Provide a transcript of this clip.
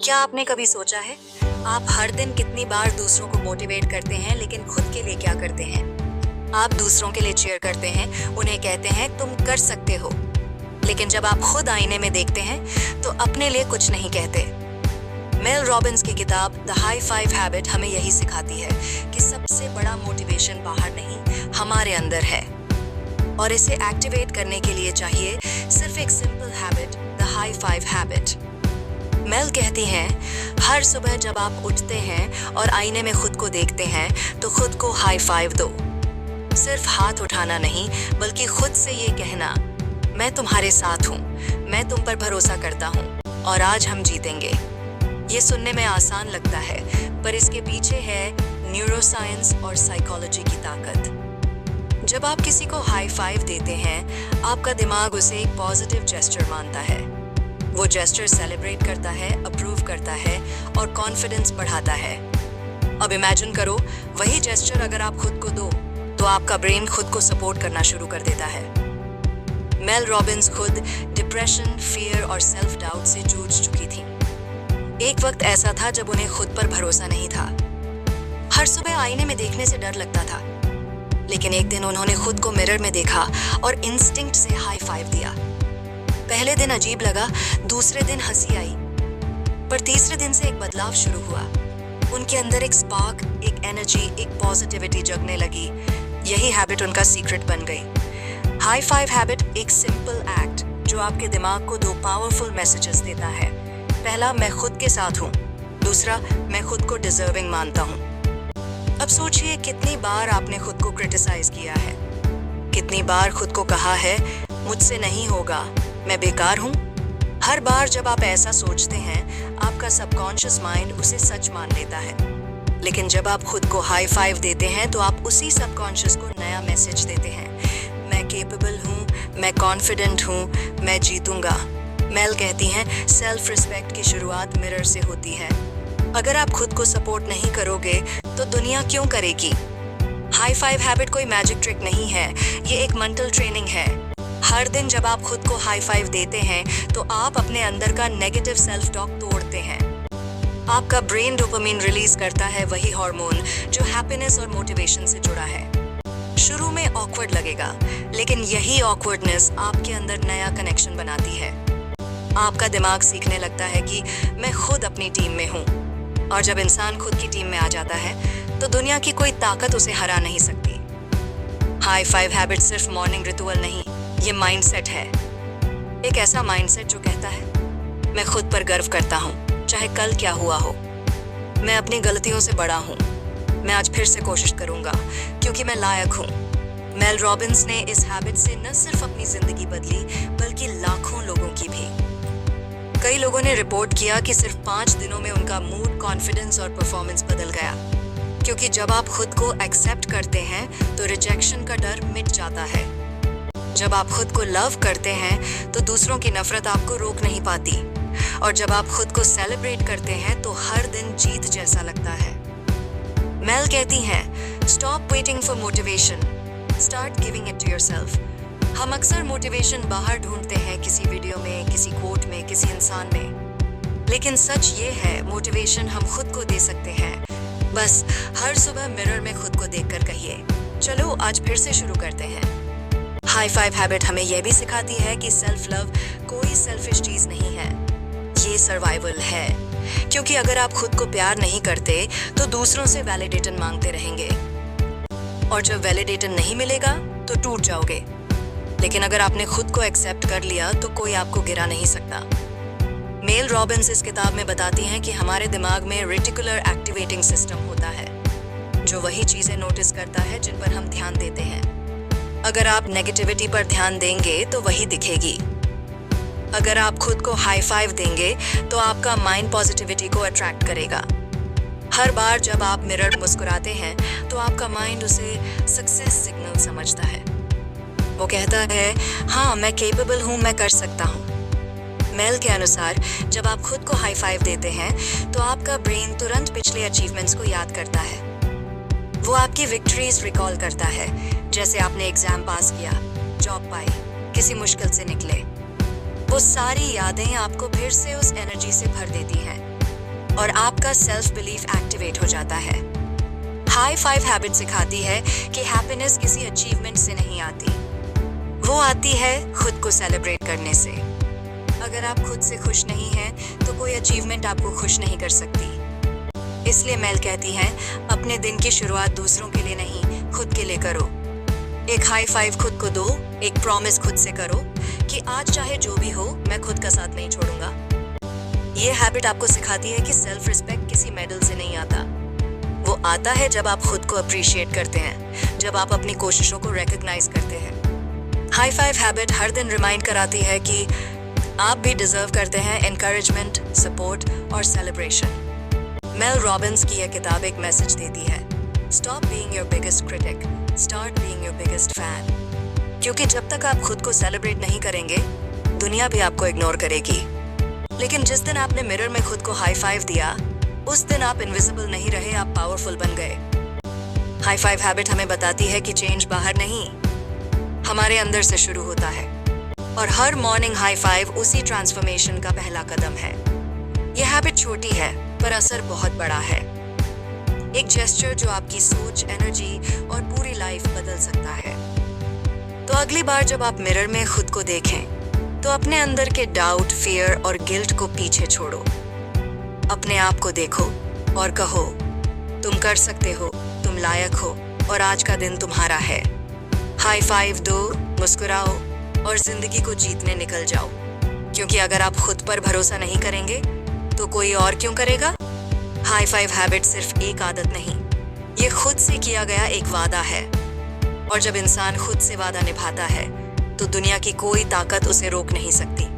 क्या आपने कभी सोचा है आप हर दिन कितनी बार दूसरों को मोटिवेट करते हैं लेकिन खुद के लिए क्या करते हैं? आप दूसरों के लिए चीयर करते हैं, उन्हें कहते हैं तुम कर सकते हो, लेकिन जब आप खुद आईने में देखते हैं तो अपने लिए कुछ नहीं कहते। मेल रॉबिन्स की किताब द हाई फाइव हैबिट हमें यही सिखाती है कि सबसे बड़ा मोटिवेशन बाहर नहीं, हमारे अंदर है, और इसे एक्टिवेट करने के लिए चाहिए सिर्फ एक simple habit, the high five habit. Mel कहती हैं, हर सुबह जब आप उठते हैं और आईने में खुद को देखते हैं तो खुद को हाई फाइव दो। सिर्फ हाथ उठाना नहीं, बल्कि खुद से ये कहना, मैं तुम्हारे साथ हूँ, मैं तुम पर भरोसा करता हूँ और आज हम जीतेंगे। ये सुनने में आसान लगता है, पर इसके पीछे है न्यूरोसाइंस और साइकोलॉजी की ताकत। जब आप किसी को हाई फाइव देते हैं, आपका दिमाग उसे एक पॉजिटिव जेस्चर मानता है। वो जेस्चर सेलिब्रेट करता है, अप्रूव करता है और कॉन्फिडेंस बढ़ाता है। अब इमेजिन करो, वही जेस्चर अगर आप खुद को दो तो आपका ब्रेन खुद को सपोर्ट करना शुरू कर देता है। मेल रॉबिन्स खुद डिप्रेशन, फियर और सेल्फ डाउट से जूझ चुकी थी। एक वक्त ऐसा था जब उन्हें खुद पर भरोसा नहीं था। हर सुबह आईने में देखने से डर लगता था, लेकिन एक दिन उन्होंने खुद को मिरर में देखा और इंस्टिंक्ट से हाई फाइव दिया। पहले दिन अजीब लगा, दूसरे दिन हंसी आई, पर तीसरे दिन से एक बदलाव शुरू हुआ। उनके अंदर एक स्पार्क, एक एनर्जी, एक पॉजिटिविटी जगने लगी। यही हैबिट उनका सीक्रेट बन गई। हाई फाइव हैबिट एक सिंपल एक्ट जो आपके दिमाग को दो पावरफुल मैसेजेस देता है। पहला, मैं खुद के साथ हूँ। दूसरा, मैं खुद को डिजर्विंग मानता हूँ। अब सोचिए, कितनी बार आपने खुद को क्रिटिसाइज किया है, कितनी बार खुद को कहा है मुझसे नहीं होगा, मैं बेकार हूँ। हर बार जब आप ऐसा सोचते हैं, आपका सबकॉन्शियस माइंड उसे सच मान लेता है। लेकिन जब आप खुद को हाई फाइव देते हैं तो आप उसी सबकॉन्शियस को नया मैसेज देते हैं, मैं केपेबल हूँ, मैं कॉन्फिडेंट हूँ, मैं जीतूंगा। मेल कहती हैं, सेल्फ रिस्पेक्ट की शुरुआत मिरर से होती है। अगर आप खुद को सपोर्ट नहीं करोगे तो दुनिया क्यों करेगी? हाई फाइव हैबिट कोई मैजिक ट्रिक नहीं है, ये एक मेंटल ट्रेनिंग है। हर दिन जब आप खुद को हाई फाइव देते हैं तो आप अपने अंदर का नेगेटिव सेल्फ टॉक तोड़ते हैं। आपका ब्रेन डोपामिन रिलीज करता है, वही हार्मोन जो हैप्पीनेस और मोटिवेशन से जुड़ा है। शुरू में ऑकवर्ड लगेगा, लेकिन यही ऑकवर्डनेस आपके अंदर नया कनेक्शन बनाती है। आपका दिमाग सीखने लगता है कि मैं खुद अपनी टीम में हूँ, और जब इंसान खुद की टीम में आ जाता है तो दुनिया की कोई ताकत उसे हरा नहीं सकती। हाई फाइव हैबिट सिर्फ मॉर्निंग रिचुअल नहीं, ये माइंडसेट है। एक ऐसा माइंडसेट जो कहता है, मैं खुद पर गर्व करता हूँ, चाहे कल क्या हुआ हो। मैं अपनी गलतियों से बड़ा हूँ, मैं आज फिर से कोशिश करूँगा क्योंकि मैं लायक हूँ। मेल रॉबिन्स ने इस हैबिट से न सिर्फ अपनी जिंदगी बदली, बल्कि लाखों लोगों की भी। कई लोगों ने रिपोर्ट किया कि सिर्फ 5 दिनों में उनका मूड, कॉन्फिडेंस और परफॉर्मेंस बदल गया। क्योंकि जब आप खुद को एक्सेप्ट करते हैं तो रिजेक्शन का डर मिट जाता है। जब आप खुद को लव करते हैं तो दूसरों की नफरत आपको रोक नहीं पाती, और जब आप खुद को सेलिब्रेट करते हैं तो हर दिन जीत जैसा लगता है। मेल कहती हैं, stop waiting for motivation, start giving it to yourself. हम अक्सर मोटिवेशन बाहर ढूंढते हैं, किसी वीडियो में, किसी कोट में, किसी इंसान में, लेकिन सच ये है, मोटिवेशन हम खुद को दे सकते हैं। बस हर सुबह मिरर में खुद को देखकर कहिए, चलो आज फिर से शुरू करते हैं। हाई फाइव हैबिट हमें यह भी सिखाती है कि सेल्फ लव कोई सेल्फिश चीज नहीं है, ये सर्वाइवल है। क्योंकि अगर आप खुद को प्यार नहीं करते तो दूसरों से वैलिडेशन मांगते रहेंगे, और जब वैलिडेशन नहीं मिलेगा तो टूट जाओगे। लेकिन अगर आपने खुद को एक्सेप्ट कर लिया तो कोई आपको गिरा नहीं सकता। मेल रॉबिन्स इस किताब में बताती हैं कि हमारे दिमाग में रेटिकुलर एक्टिवेटिंग सिस्टम होता है, जो वही चीजें नोटिस करता है जिन पर हम ध्यान देते हैं। अगर आप नेगेटिविटी पर ध्यान देंगे तो वही दिखेगी। अगर आप खुद को हाई फाइव देंगे तो आपका माइंड पॉजिटिविटी को अट्रैक्ट करेगा। हर बार जब आप मिरर मुस्कुराते हैं तो आपका माइंड उसे सक्सेस सिग्नल समझता है। वो कहता है, हाँ मैं केपेबल हूँ, मैं कर सकता हूँ। मेल के अनुसार जब आप खुद को हाई फाइव देते हैं तो आपका ब्रेन तुरंत पिछले अचीवमेंट्स को याद करता है। वो आपकी विक्ट्रीज रिकॉल करता है, जैसे आपने एग्जाम पास किया, जॉब पाई, किसी मुश्किल से निकले। वो सारी यादें आपको फिर से उस एनर्जी से भर देती हैं। और आपका सेल्फ बिलीफ एक्टिवेट हो जाता है। हाई फाइव हैबिट सिखाती है कि हैप्पीनेस किसी अचीवमेंट से नहीं आती, वो आती है खुद को सेलिब्रेट करने से। अगर आप खुद से खुश नहीं हैं, तो कोई अचीवमेंट आपको खुश नहीं कर सकती। इसलिए मेल कहती है, अपने दिन की शुरुआत दूसरों के लिए नहीं, खुद के लिए करो। एक हाई फाइव खुद को दो, एक प्रॉमिस खुद से करो कि आज चाहे जो भी हो, मैं खुद का साथ नहीं छोड़ूंगा। ये हैबिट आपको सिखाती है कि सेल्फ रिस्पेक्ट किसी मेडल से नहीं आता, वो आता है जब आप खुद को अप्रिशिएट करते हैं, जब आप अपनी कोशिशों को रिकॉग्नाइज करते हैं। हाई फाइव हैबिट हर दिन रिमाइंड कराती है कि आप भी डिजर्व करते हैं एनकरेजमेंट, सपोर्ट और सेलिब्रेशन। मेल रॉबिन्स की यह किताब एक मैसेज देती है, stop being your biggest critic, start being your biggest fan. क्योंकि जब तक आप खुद को सेलिब्रेट नहीं करेंगे, दुनिया भी आपको इग्नोर करेगी। लेकिन जिस दिन आपने मिरर में खुद को हाई फाइव दिया, उस दिन आप इनविजिबल नहीं रहे, आप पावरफुल बन गए। हाई फाइव हैबिट हमें बताती है कि चेंज बाहर नहीं, हमारे अंदर से शुरू होता है, और हर मॉर्निंग हाई फाइव उसी ट्रांसफॉर्मेशन का पहला कदम है। यह हैबिट छोटी है, पर असर बहुत बड़ा है। एक जेस्चर जो आपकी सोच, एनर्जी और पूरी लाइफ बदल सकता है। तो अगली बार जब आप मिरर में खुद को देखें, तो अपने अंदर के डाउट, फियर और गिल्ट को पीछे छोड़ो। अपने आप को देखो और कहो, तुम कर सकते हो, तुम लायक हो, और आज का दिन तुम्हारा है। हाई फाइव दो, मुस्कुराओ और जिंदगी को जीतने निकल जाओ। क्योंकि अगर आप खुद पर भरोसा नहीं करेंगे, तो कोई और क्यों करेगा? हाई फाइव हैबिट सिर्फ एक आदत नहीं, ये खुद से किया गया एक वादा है। और जब इंसान खुद से वादा निभाता है, तो दुनिया की कोई ताकत उसे रोक नहीं सकती।